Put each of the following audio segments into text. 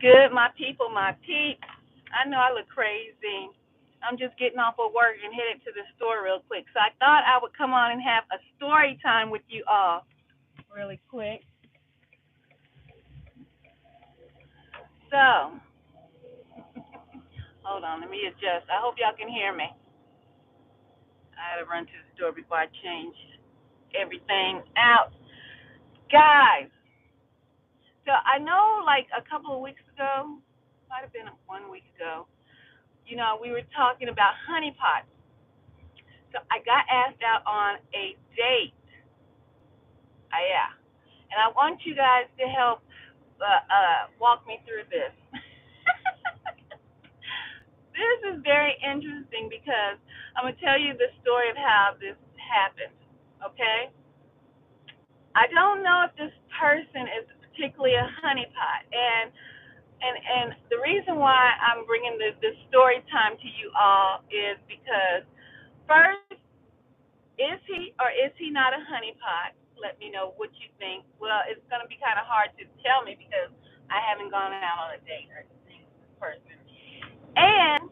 good, my people, my peeps? I know I look crazy. I'm just getting off of work and headed to the store real quick. So I thought I would come on and have a story time with you all really quick. So, hold on, let me adjust. I hope y'all can hear me. I had to run to the store before I change everything out. Guys, so I know like a couple of weeks ago, might have been 1 week ago, we were talking about honeypots. So I got asked out on a date. Yeah. And I want you guys to help walk me through this. This is very interesting because I'm going to tell you the story of how this happened. Okay? I don't know if this person is particularly a honeypot. And the reason why I'm bringing this story time to you all is because, first, is he or is he not a honeypot? Let me know what you think. Well, it's going to be kind of hard to tell me because I haven't gone out on a date or seen this person. And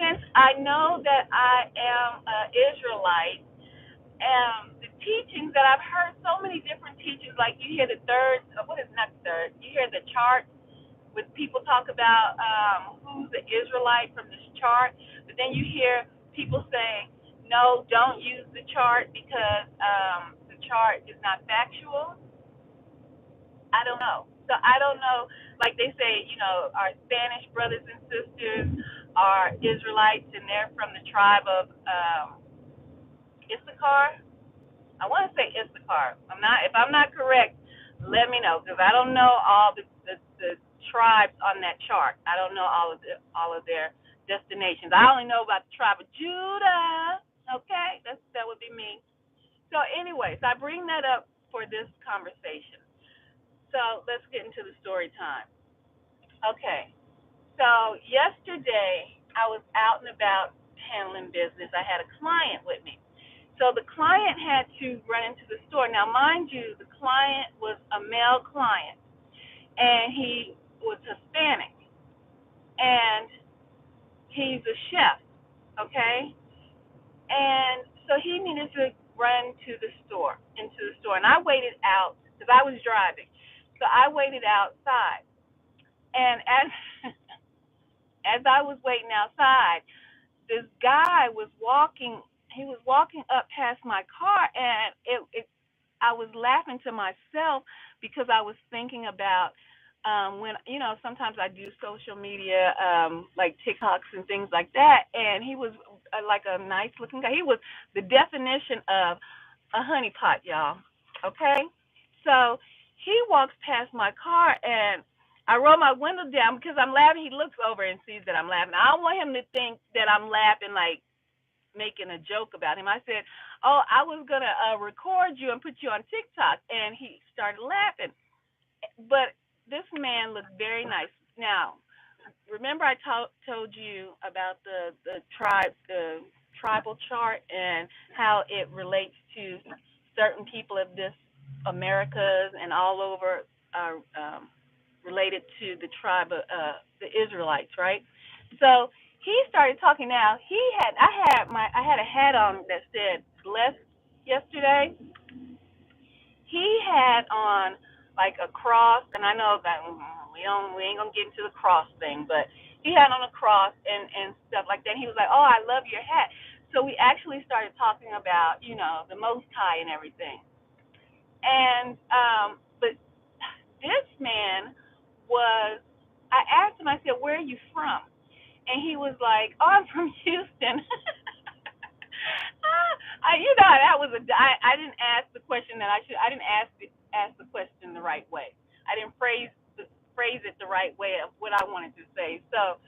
since I know that I am an Israelite, the teachings that I've heard, so many different teachings, like you hear the third, what is not third? You hear the chart with people talk about who's the Israelite from this chart, but then you hear people saying, no, don't use the chart because the chart is not factual. I don't know. So I don't know. Like they say, our Spanish brothers and sisters are Israelites, and they're from the tribe of Issachar. I want to say Issachar. I'm not. If I'm not correct, let me know because I don't know all the tribes on that chart. I don't know all of their destinations. I only know about the tribe of Judah. Okay, that would be me. So, anyways, I bring that up for this conversation. So let's get into the story time. Okay. So yesterday I was out and about handling business. I had a client with me. So the client had to run into the store. Now, mind you, the client was a male client, and he was Hispanic, and he's a chef, okay? And so he needed to run into the store, and I waited out because I was driving. So I waited outside, and as as I was waiting outside, this guy was walking. He was walking up past my car, and I was laughing to myself because I was thinking about when sometimes I do social media like TikToks and things like that, and he was like a nice looking guy. He was the definition of a honeypot, y'all. Okay, so he walks past my car, and I roll my window down because I'm laughing. He looks over and sees that I'm laughing. I don't want him to think that I'm laughing like making a joke about him. I said, "Oh, I was gonna record you and put you on TikTok," and he started laughing. But this man looked very nice. Now, remember I told you about the tribal chart and how it relates to certain people of this Americas and all over are related to the tribe of the Israelites, right? So he started talking. Now I had a hat on that said blessed yesterday. He had on like a cross, and I know that we ain't gonna get into the cross thing, but he had on a cross and stuff like that. He was like, "Oh, I love your hat." So we actually started talking about the Most High and everything. And but this man was. I asked him. I said, "Where are you from?" And he was like, "Oh, I'm from Houston." That was I didn't ask the question that I should. I didn't ask the question the right way. I didn't phrase it the right way of what I wanted to say. So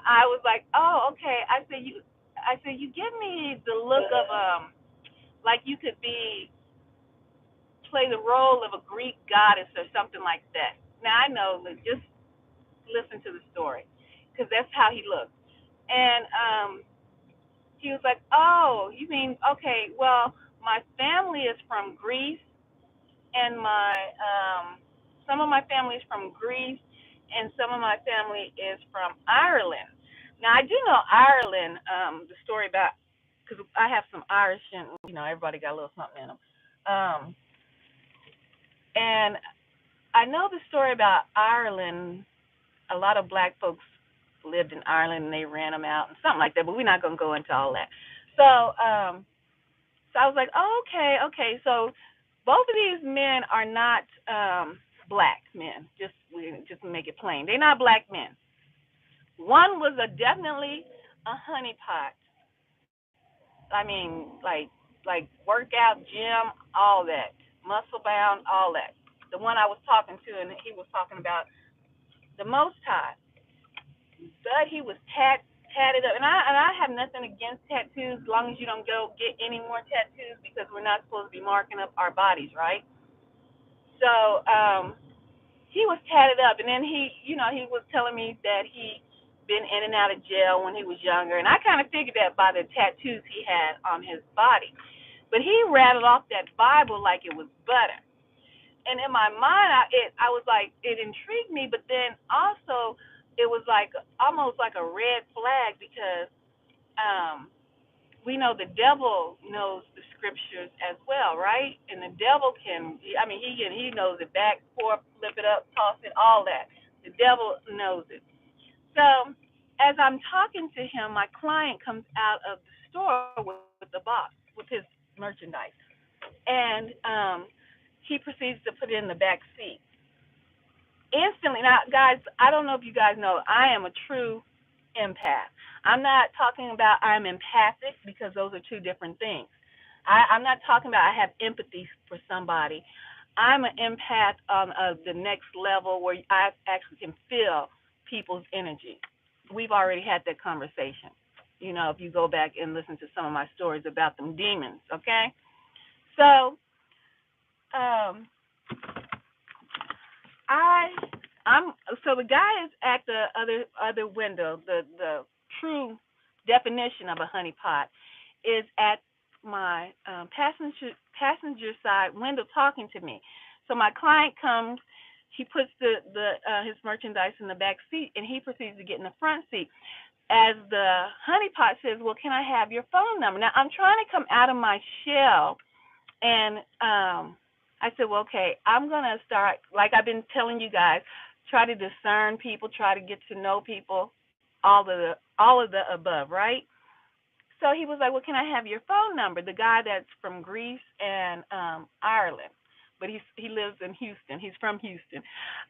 I was like, "Oh, okay." I said you give me the look of like you could play the role of a Greek goddess or something like that. Now I know, but just listen to the story because that's how he looked. And he was like, "Oh, you mean okay? Well, my family is from Greece, and my some of my family is from Greece, and some of my family is from Ireland. Now I do know Ireland, the story about, because I have some Irish, and everybody got a little something in them. And I know the story about Ireland. A lot of black folks lived in Ireland and they ran them out and something like that, but we're not going to go into all that. So I was like, oh, okay. So both of these men are not black men. Just to make it plain, they're not black men. One was a definitely a honeypot. I mean, like workout, gym, all that, muscle bound, all that. The one I was talking to, and he was talking about the Most High, but he was tatted up, and I have nothing against tattoos, as long as you don't go get any more tattoos, because we're not supposed to be marking up our bodies, right? So he was tatted up, and then he was telling me that he been in and out of jail when he was younger, and I kind of figured that by the tattoos he had on his body. But he rattled off that Bible like it was butter. And in my mind, I was like, it intrigued me, but then also it was like almost like a red flag, because um, we know the devil knows the scriptures as well, right? And the devil he knows it back, forth, flip it up, toss it, all that. The devil knows it. So as I'm talking to him, my client comes out of the store with the box with his merchandise, and he proceeds to put it in the back seat instantly. Now, guys, I don't know if you guys know, I am a true empath. I'm not talking about I'm empathic, because those are two different things. I'm not talking about I have empathy for somebody. I'm an empath on the next level, where I actually can feel people's energy. We've already had that conversation. If you go back and listen to some of my stories about them demons, okay? So, um, I I'm so the guy is at the other window. The true definition of a honeypot is at my passenger side window talking to me. So my client comes, he puts the his merchandise in the back seat, and he proceeds to get in the front seat. As the honeypot says, "Well, can I have your phone number?" Now I'm trying to come out of my shell, and I said, well, okay, I'm going to start, like I've been telling you guys, try to discern people, try to get to know people, all of the above, right? So he was like, well, can I have your phone number? The guy that's from Greece and Ireland, but he lives in Houston. He's from Houston.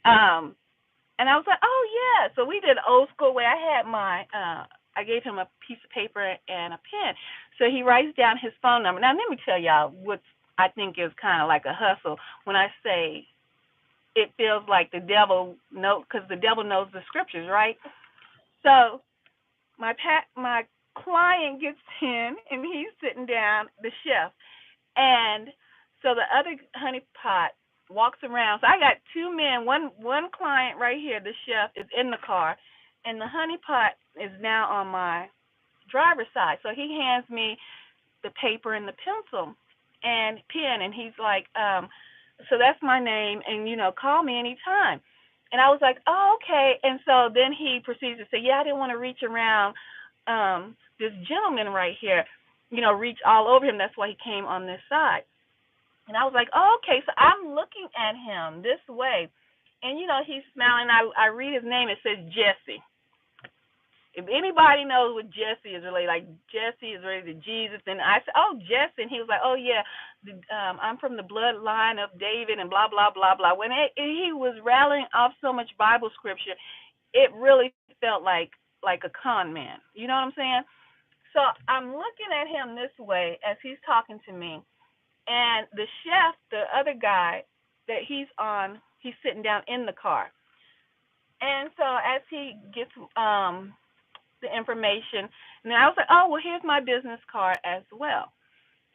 And I was like, oh, yeah. So we did old school way. I gave him a piece of paper and a pen. So he writes down his phone number. Now, let me tell y'all what I think is kind of like a hustle when I say it feels like the devil knows, because the devil knows the scriptures, right? So my client gets in, and he's sitting down, the chef, and so the other honey pot walks around. So I got two men, one client right here, the chef is in the car, and the honey pot is now on my driver's side. So he hands me the paper and the pencil and pen, and he's like, so that's my name, and call me anytime. And I was like, oh, okay. And so then he proceeds to say, yeah, I didn't want to reach around this gentleman right here, reach all over him. That's why he came on this side. And I was like, oh, okay. So I'm looking at him this way, and he's smiling. I read his name. It says Jesse. If anybody knows what Jesse is related, like Jesse is related to Jesus, and I said, oh, Jesse, and he was like, oh yeah, I'm from the bloodline of David, and blah blah blah blah. When he was rattling off so much Bible scripture, it really felt like a con man. You know what I'm saying? So I'm looking at him this way as he's talking to me, and the chef, the other guy that he's sitting down in the car. And so as he gets the information, and then I was like, oh, well, here's my business card as well.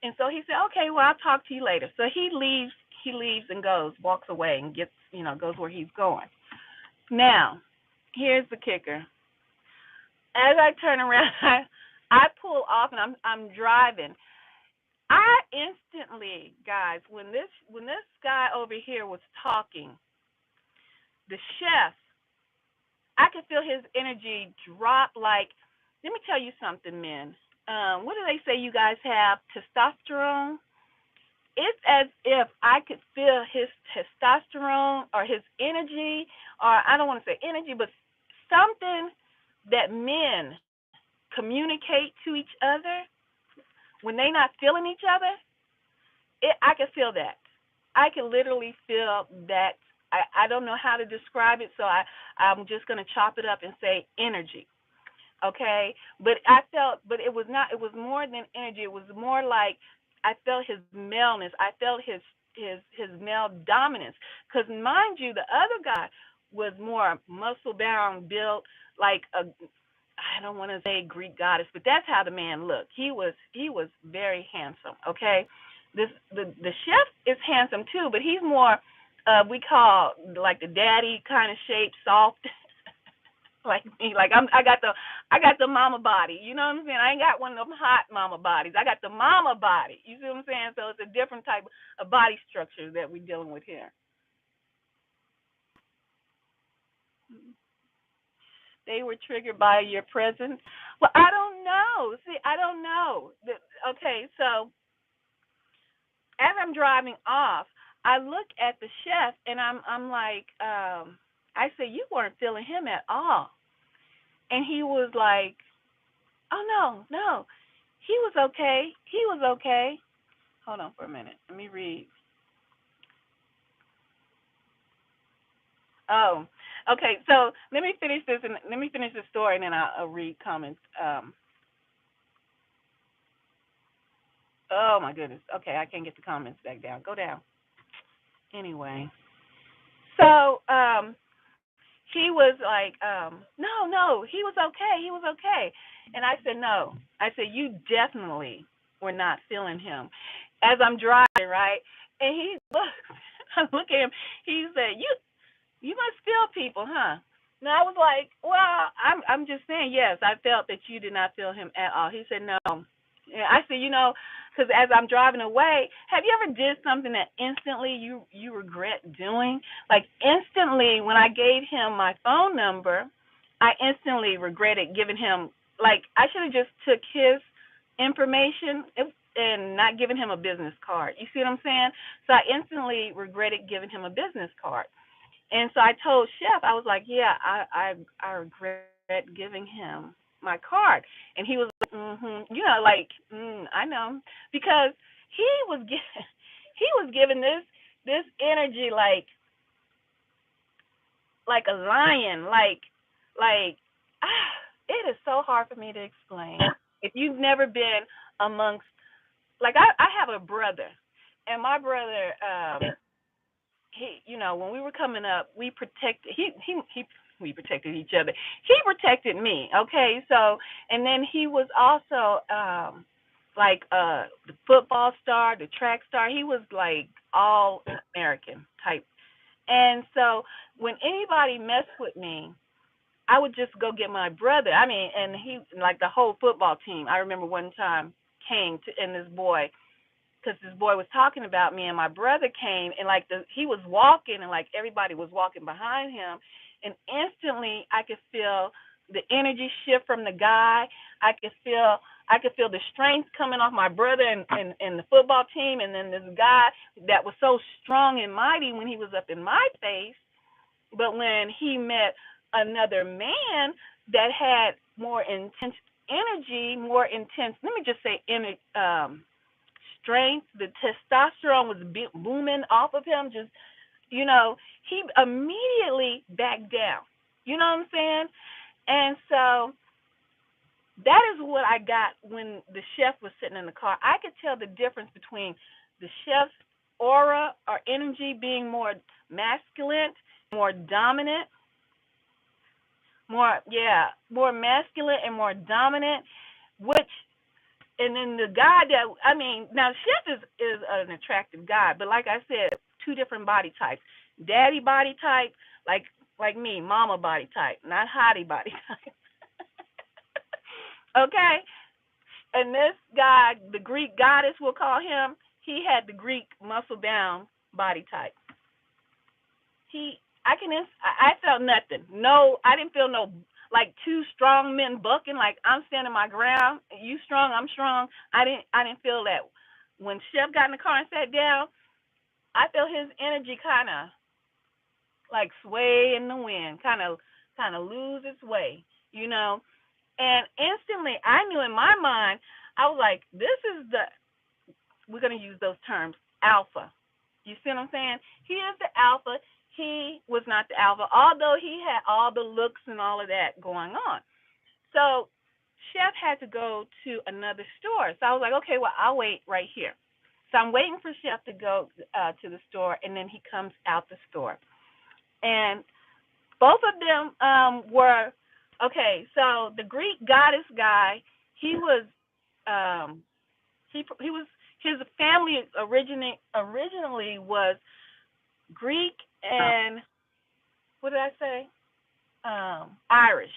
And so he said, okay, well, I'll talk to you later. So he leaves and goes, walks away, and goes where he's going. Now, here's the kicker. As I turn around, I pull off, and I'm driving. I instantly, guys, when this guy over here was talking, the chef I could feel his energy drop. Like, let me tell you something, men. What do they say you guys have? Testosterone? It's as if I could feel his testosterone or his energy, or I don't want to say energy, but something that men communicate to each other when they not feeling each other. I can feel that. I can literally feel that. I don't know how to describe it, so I'm just gonna chop it up and say energy. Okay, but I felt, but it was not. It was more than energy. It was more like I felt his maleness. I felt his male dominance. Because mind you, the other guy was more muscle bound, built like a. I don't want to say Greek goddess, but that's how the man looked. He was very handsome. Okay, the chef is handsome too, but he's more we call like the daddy kind of shape, soft. Like me. Like I got the mama body. You know what I'm saying? I ain't got one of them hot mama bodies. I got the mama body. You see what I'm saying? So it's a different type of body structure that we're dealing with here. They were triggered by your presence. Well, I don't know. See, I don't know. Okay, so as I'm driving off, I look at the chef and I'm like, I say, you weren't feeling him at all. And he was like, oh no, no. He was okay. He was okay. Hold on for a minute. Let me read. Oh, okay. So let me finish this and let me finish the story, and then I'll read comments. Oh my goodness. Okay, I can't get the comments back down. Go down. Anyway, so he was like, no, no, he was okay. He was okay. And I said, no. I said, you definitely were not feeling him. As I'm driving, right? And he looked, I look at him. He said, you must feel people, huh? And I was like, well, I'm just saying, yes, I felt that you did not feel him at all. He said, no. Yeah, I said, because as I'm driving away, have you ever did something that instantly you regret doing? Like instantly, when I gave him my phone number, I instantly regretted giving him. Like I should have just took his information and not giving him a business card. You see what I'm saying? So I instantly regretted giving him a business card. And so I told Chef, I was like, yeah, I regret giving him my card. And he was like, like, I know, because he was giving, he was giving this energy like a lion, like it is so hard for me to explain. If you've never been amongst, like I have a brother, and my brother he, when we were coming up, we protected he we protected each other. He protected me, okay? So, and then he was also like the football star, the track star. He was like all American type. And so when anybody messed with me, I would just go get my brother. I mean, and he like the whole football team. I remember one time came to and this boy, because this boy was talking about me, and my brother came and like he was walking and like everybody was walking behind him, and instantly I could feel the energy shift from the guy. I could feel the strength coming off my brother and the football team, and then this guy that was so strong and mighty when he was up in my face, but when he met another man that had more intense energy, more intense, let me just say, strength, the testosterone was booming off of him. Just, he immediately backed down. You know what I'm saying? And so that is what I got when the chef was sitting in the car. I could tell the difference between the chef's aura or energy being more masculine, more dominant, more masculine and more dominant, which, and then the guy that, I mean, now Chef is an attractive guy, but like I said, two different body types. Daddy body type, like me, mama body type, not hottie body type. Okay? And this guy, the Greek goddess we'll call him, he had the Greek muscle bound body type. He I felt nothing. No, I didn't feel no like two strong men bucking. Like I'm standing my ground. You strong, I'm strong. I didn't feel that. When Chef got in the car and sat down, I felt his energy kind of like sway in the wind, kind of lose its way, you know. And instantly, I knew in my mind, I was like, this is the, we're going to use those terms, alpha. You see what I'm saying? He is the alpha. He was not the alpha, although he had all the looks and all of that going on. So Chef had to go to another store. So I was like, okay, well, I'll wait right here. So I'm waiting for Chef to go to the store, and then he comes out the store. And both of them were okay. So the Greek goddess guy, he was um, he was his family originally was Greek and what did I say? Irish.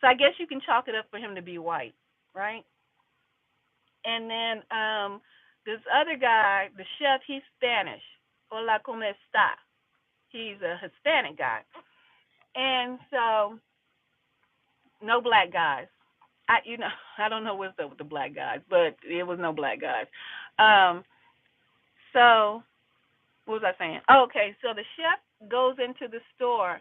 So I guess you can chalk it up for him to be white, right? And then this other guy, the chef, he's Spanish. Hola, ¿cómo está? He's a Hispanic guy. And so no black guys. I don't know what's up with the black guys, but it was no black guys. Um, so what was I saying? Oh, okay, so the chef goes into the store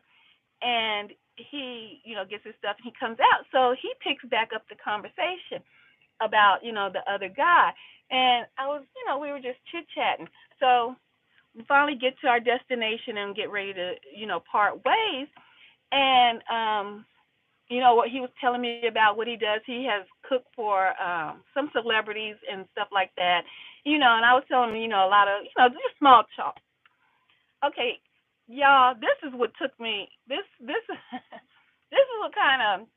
and he, gets his stuff and he comes out. So he picks back up the conversation about, the other guy. And I was, we were just chit chatting. So we finally get to our destination and get ready to, part ways. And what he was telling me about what he does. He has cooked for some celebrities and stuff like that. And I was telling him, a lot of, just small talk. Okay, y'all, this is what took me. This this is what kind of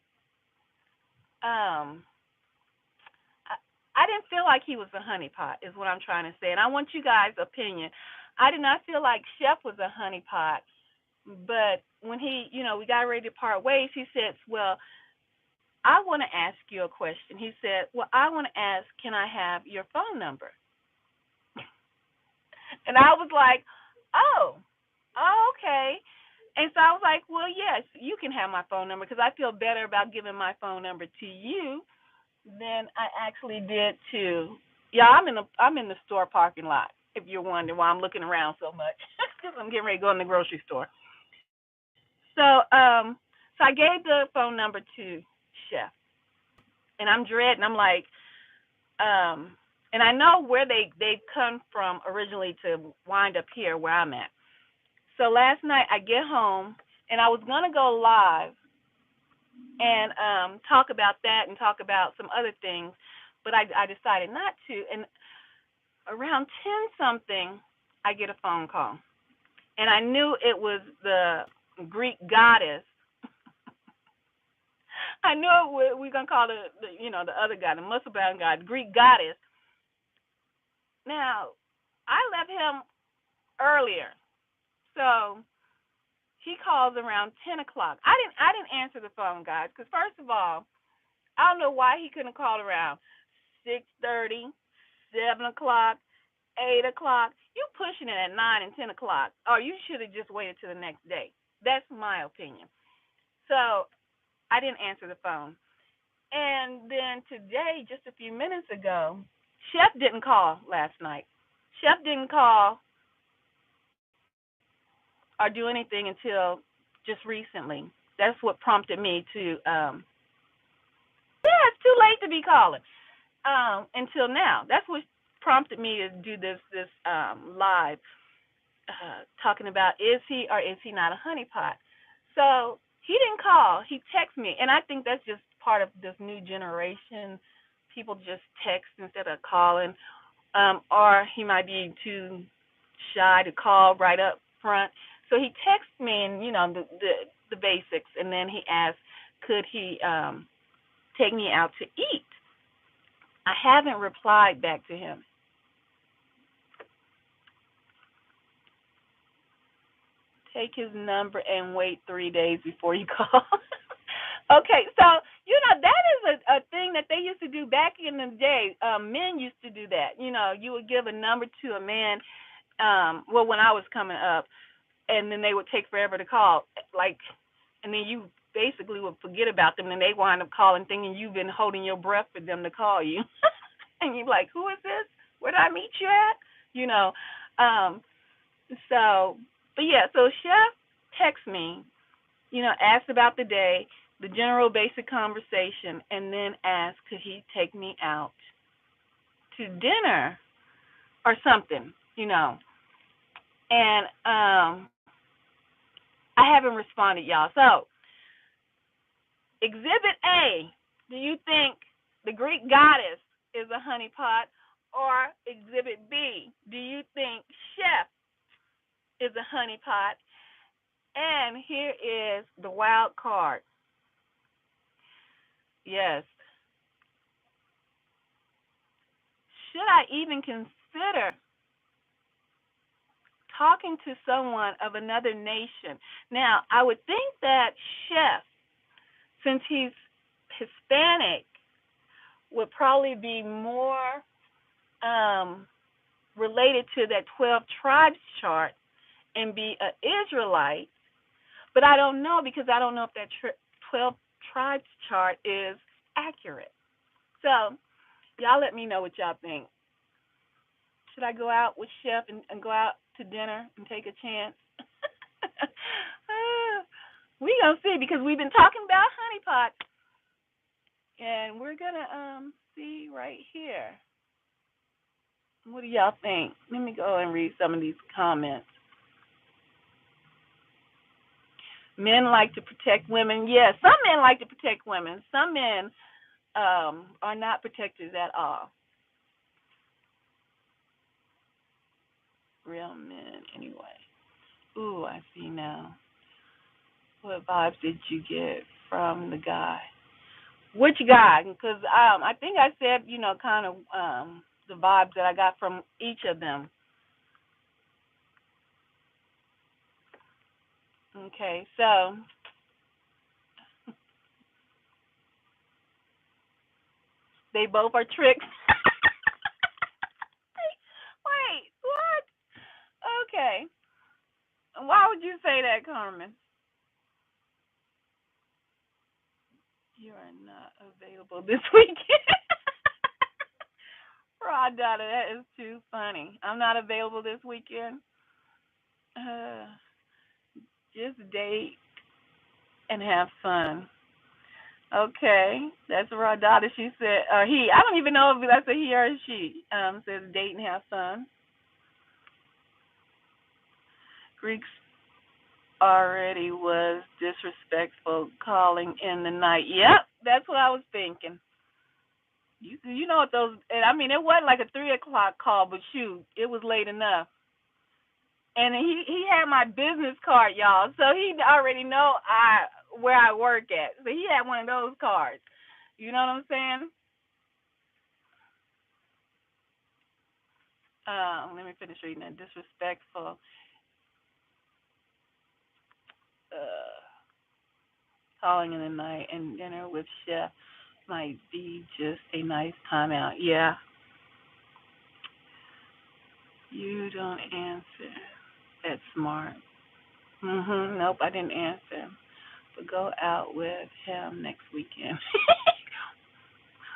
I didn't feel like he was a honeypot, is what I'm trying to say, and I want you guys' opinion. I did not feel like Chef was a honeypot, but when he, we got ready to part ways, he said, "Well, I want to ask you a question." He said, "Well, I want to ask, can I have your phone number?" And I was like, "Oh, okay." And so I was like, "Well, yes, you can have my phone number because I feel better about giving my phone number to you than I actually did to." Yeah, I'm in the store parking lot. If you're wondering why I'm looking around so much, because I'm getting ready to go in the grocery store. So, so I gave the phone number to Chef, and I'm dreading. I'm like, and I know where they come from originally to wind up here where I'm at. So last night I get home and I was gonna go live and talk about that and talk about some other things, but I decided not to. And around 10 something, I get a phone call, and I knew it was the Greek goddess. I knew we're gonna call the other guy, the muscle bound guy, the Greek goddess. Now, I left him earlier, so he calls around 10 o'clock. I didn't answer the phone, guys, because first of all, I don't know why he couldn't call around 6:30, 7 o'clock, 8 o'clock. You pushing it at 9 and 10 o'clock, or you should have just waited till the next day. That's my opinion. So I didn't answer the phone. And then today, just a few minutes ago, Chef didn't call last night. Chef didn't call or do anything until just recently. That's what prompted me to, yeah, it's too late to be calling until now. That's what prompted me to do this live talking about is he or is he not a honeypot. So he didn't call. He texted me, and I think that's just part of this new generation. People just text instead of calling, or he might be too shy to call right up front. So he texted me, and the basics, and then he asked, could he take me out to eat? I haven't replied back to him. Take his number and wait 3 days before you call. Okay, so that is a thing that they used to do back in the day. Men used to do that. You would give a number to a man. Well, when I was coming up, and then they would take forever to call, like, and then you basically would forget about them, and they wind up calling, thinking you've been holding your breath for them to call you, and you're like, who is this? Where did I meet you at? You know, um, so, but yeah, so Chef texts me, asked about the day, the general basic conversation, and then asked could he take me out to dinner or something. And I haven't responded, y'all. So, Exhibit A, do you think the Greek goddess is a honeypot? Or Exhibit B, do you think Chef is a honeypot? And here is the wild card. Yes. Should I even consider talking to someone of another nation? Now, I would think that Chef, since he's Hispanic, would probably be more related to that 12 tribes chart and be an Israelite. But I don't know, because I don't know if that 12 tribes chart is accurate. So, y'all let me know what y'all think. Should I go out with Chef and go out to dinner and take a chance? We gonna see, because we've been talking about honeypots, and we're gonna see right here. What do y'all think? Let me go and read some of these comments. Men like to protect women. Yes, some men like to protect women. Some men are not protectors at all. Real men, anyway. Ooh, I see now. What vibes did you get from the guy? Which guy? Because I think I said, kind of the vibes that I got from each of them. Okay, so they both are tricks. Wait, what? Okay. Why would you say that, Carmen? You are not available this weekend. Raw data, that is too funny. I'm not available this weekend. Uh, just date and have fun. Okay, that's raw data. She said, or he. I don't even know if that's a he or a she. Says date and have fun. Greeks already was disrespectful calling in the night. Yep, that's what I was thinking. You know what those? And I mean, it wasn't like a 3 o'clock call, but shoot, it was late enough. And he had my business card, y'all, so he already know where I work at. So he had one of those cards. You know what I'm saying? Let me finish reading that. Disrespectful. Uh, calling in the night and dinner with Chef might be just a nice time out. Yeah. You don't answer. That's smart. Nope, I didn't answer. But go out with him next weekend.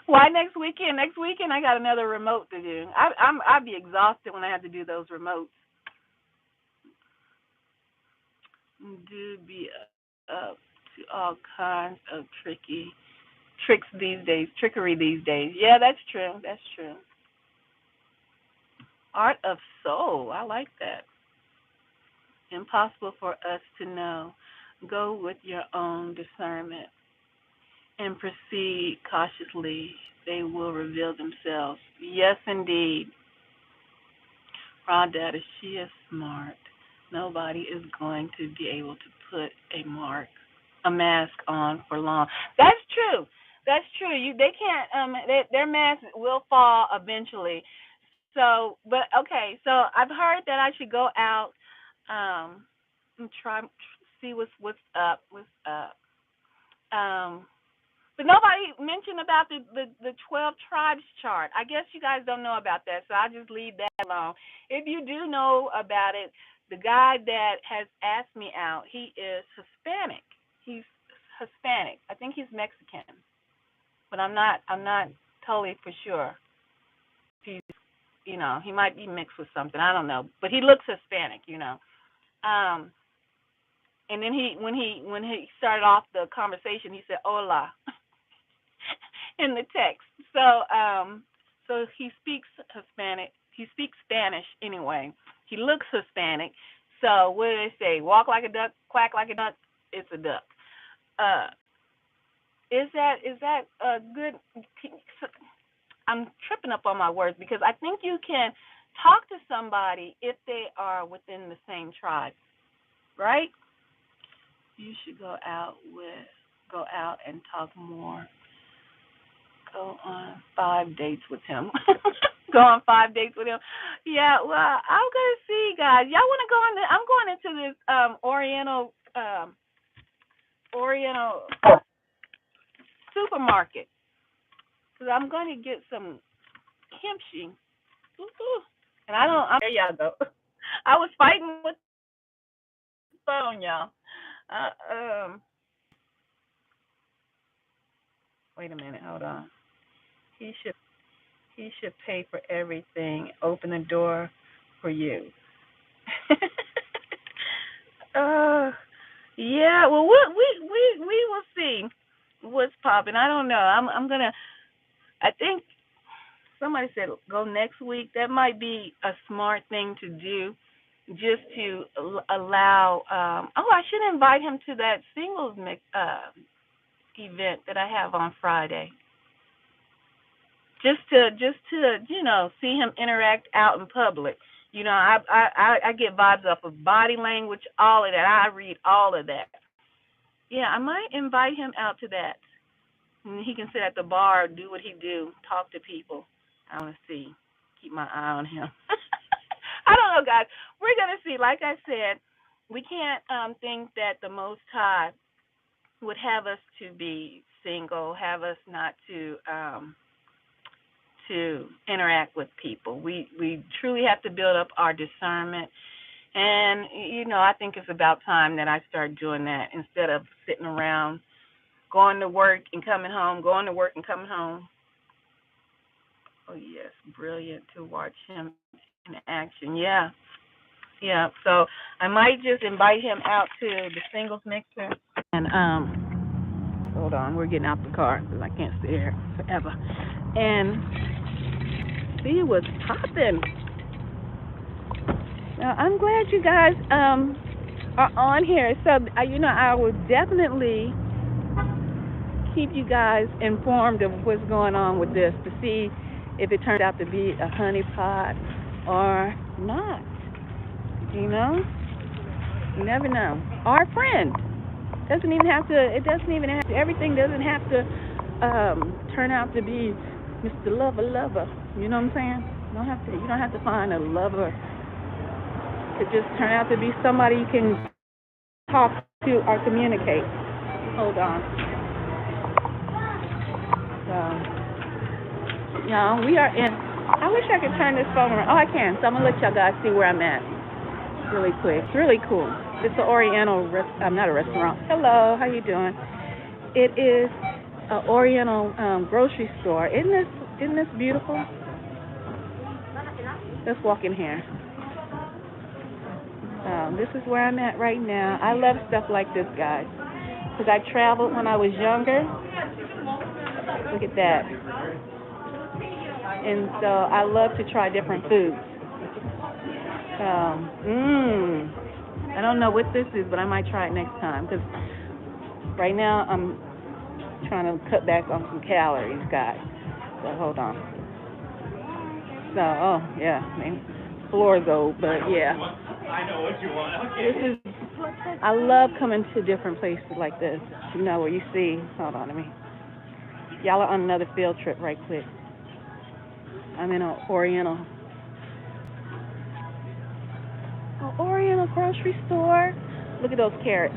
Why next weekend? Next weekend I got another remote to do. I'd be exhausted when I have to do those remotes. Do be up to all kinds of trickery these days. Yeah, that's true. That's true. Art of soul. I like that. Impossible for us to know. Go with your own discernment and proceed cautiously. They will reveal themselves. Yes, indeed. Raw data, she is smart. Nobody is going to be able to put a mask on for long. That's true. That's true. They can't. Their mask will fall eventually. So, but okay. So I've heard that I should go out, and try see what's up. What's up? Um, but nobody mentioned about the 12 tribes chart. I guess you guys don't know about that, so I'll just leave that alone. If you do know about it, The guy that has asked me out, he is Hispanic. He's Hispanic. I think he's Mexican, but I'm not totally for sure. He's, he might be mixed with something. I don't know, but he looks Hispanic. Um, and then when he started off the conversation, he said "Hola" in the text. So he speaks Hispanic. He speaks Spanish anyway. He looks Hispanic. So what do they say? Walk like a duck, quack like a duck. It's a duck. Uh, is that a good? I'm tripping up on my words because I think you can talk to somebody if they are within the same tribe, right? You should go out and talk more. Go on 5 dates with him. Go on 5 dates with him. Yeah, well, I'm gonna see, guys. Y'all wanna go in? I'm going into this Oriental supermarket because I'm gonna get some kimchi. Ooh. And there y'all go. I was fighting with the phone, y'all. Uh, um, wait a minute, hold on. He should pay for everything. Open the door for you. uh, yeah. Well, we will see what's popping. I don't know. I'm gonna. I think somebody said go next week. That might be a smart thing to do, just to allow. I should invite him to that singles event that I have on Friday. Just to see him interact out in public. I get vibes off of body language, all of that. I read all of that. Yeah, I might invite him out to that. And he can sit at the bar, do what he do, talk to people. I want to see, keep my eye on him. I don't know, guys. We're gonna see. Like I said, we can't think that the Most High would have us to be single, have us not to interact with people. We truly have to build up our discernment. And I think it's about time that I start doing that instead of sitting around going to work and coming home, going to work and coming home. Oh yes, brilliant to watch him in action. Yeah. Yeah. So I might just invite him out to the singles mixer. And hold on, we're getting out the car because I can't stay here forever. And see what's popping. Now, I'm glad you guys are on here. So I will definitely keep you guys informed of what's going on with this to see if it turns out to be a honeypot or not. You never know. Our friend doesn't even have to. It doesn't even have to. Everything doesn't have to turn out to be Mr. Lover. You know what I'm saying? You don't have to find a lover. It just turn out to be somebody you can talk to or communicate. Hold on. So, we are in. I wish I could turn this phone around. Oh, I can. So I'm gonna let y'all guys see where I'm at really quick. It's really cool. It's an Oriental. I'm not a restaurant. Hello, how you doing? It is an Oriental grocery store. Isn't this beautiful? Let's walk in here. This is where I'm at right now. I love stuff like this, guys, because I traveled when I was younger. Look at that. And so I love to try different foods. I don't know what this is, but I might try it next time, because right now I'm trying to cut back on some calories, guys. So hold on. So, yeah, floor's old, but yeah. I know what you want. Okay. I love coming to different places like this, where you see. Hold on, y'all are on another field trip right quick. I'm in an Oriental grocery store. Look at those carrots.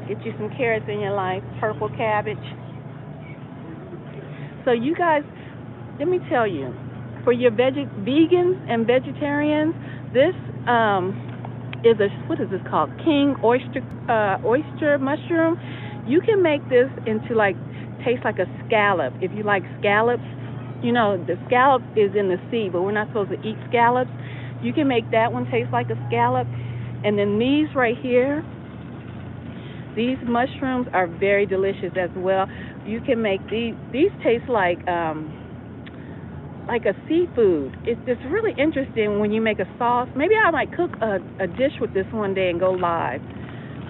Get you some carrots in your life. Purple cabbage. So you guys, let me tell you, for your vegans and vegetarians, this is a, what is this called? King oyster mushroom. You can make this into like taste like a scallop. If you like scallops, you know the scallop is in the sea, but we're not supposed to eat scallops. You can make that one taste like a scallop. And then these right here, these mushrooms are very delicious as well. You can make these. These taste like a seafood. It's just really interesting when you make a sauce. Maybe I might cook a dish with this one day and go live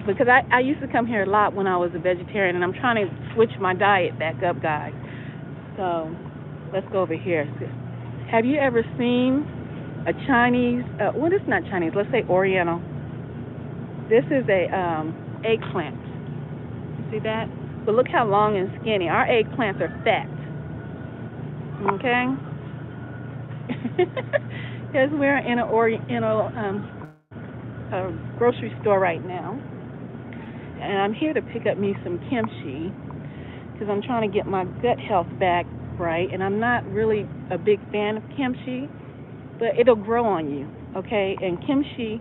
because I used to come here a lot when I was a vegetarian, and I'm trying to switch my diet back up, guys. So let's go over here. Have you ever seen a Chinese? Well, it's not Chinese. Let's say Oriental. This is a eggplant. You see that? But look how long and skinny. Our eggplants are fat. Okay. Because we're in a grocery store right now, and I'm here to pick up me some kimchi because I'm trying to get my gut health back right. And I'm not really a big fan of kimchi, but it'll grow on you, okay? And kimchi,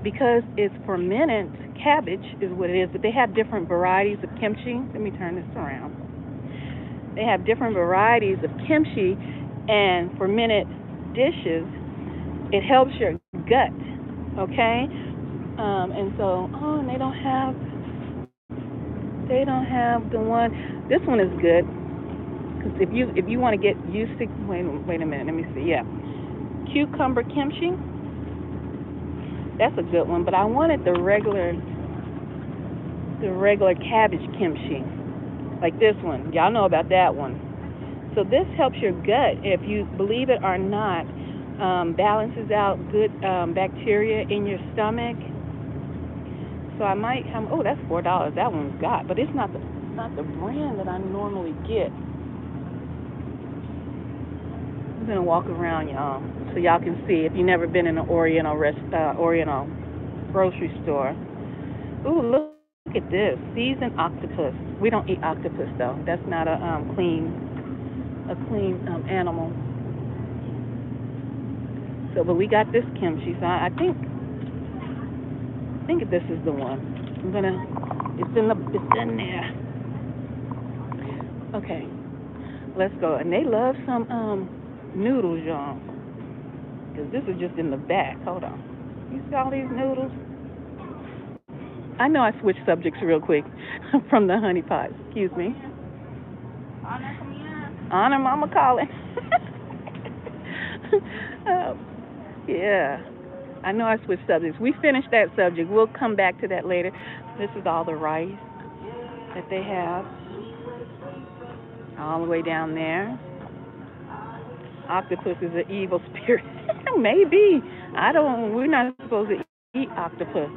because it's fermented cabbage is what it is, but they have different varieties of kimchi. Let me turn this around. They have different varieties of kimchi and fermented dishes. It helps your gut, okay? And so, oh, and they don't have the one. This one is good because if you want to get used to, wait a minute, let me see. Yeah, cucumber kimchi. That's a good one, but I wanted the regular cabbage kimchi, like this one. Y'all know about that one. So this helps your gut, if you believe it or not, balances out good bacteria in your stomach. So I might have. Oh, that's $4. That one's got, but it's not the brand that I normally get. I'm gonna walk around, y'all, so y'all can see if you've never been in an Oriental grocery store. Ooh, look at this seasoned octopus. We don't eat octopus though. That's not a clean animal. So, but we got this kimchi. So I think this is the one. I'm gonna. It's in there. Okay, let's go. And they love some noodles, y'all. Cause this is just in the back. Hold on. You see all these noodles? I know I switched subjects real quick from the honey pot. Excuse me. Honor Mama calling. uh, yeah. I know I switched subjects. We finished that subject. We'll come back to that later. This is all the rice that they have all the way down there. Octopus is an evil spirit. Maybe. I don't. We're not supposed to eat octopus.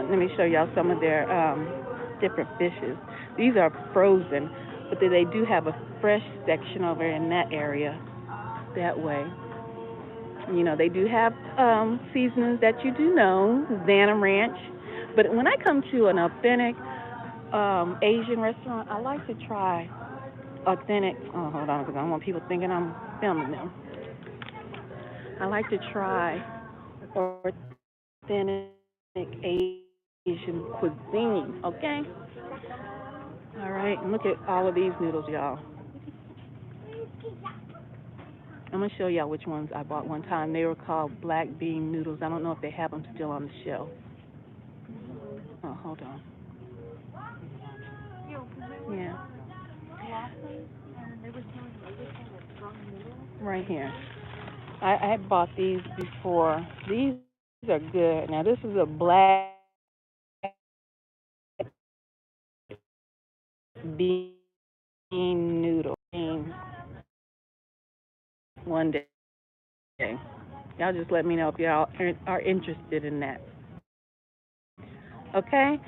Let me show y'all some of their different fishes. These are frozen, but they do have a fresh section over in that area. That way. You know, they do have seasonings that you do know, Zana Ranch. But when I come to an authentic Asian restaurant, I like to try authentic. Oh, hold on, because I don't want people thinking I'm filming them. I like to try authentic Asian cuisine. Okay. All right. And look at all of these noodles, y'all. I'm gonna show y'all which ones I bought one time. They were called black bean noodles. I don't know if they have them still on the shelf. Oh, hold on. Yeah. Right here. I had bought these before. These are good. Now this is a black bean noodle. One day. Y'all just let me know if y'all are interested in that. Okay?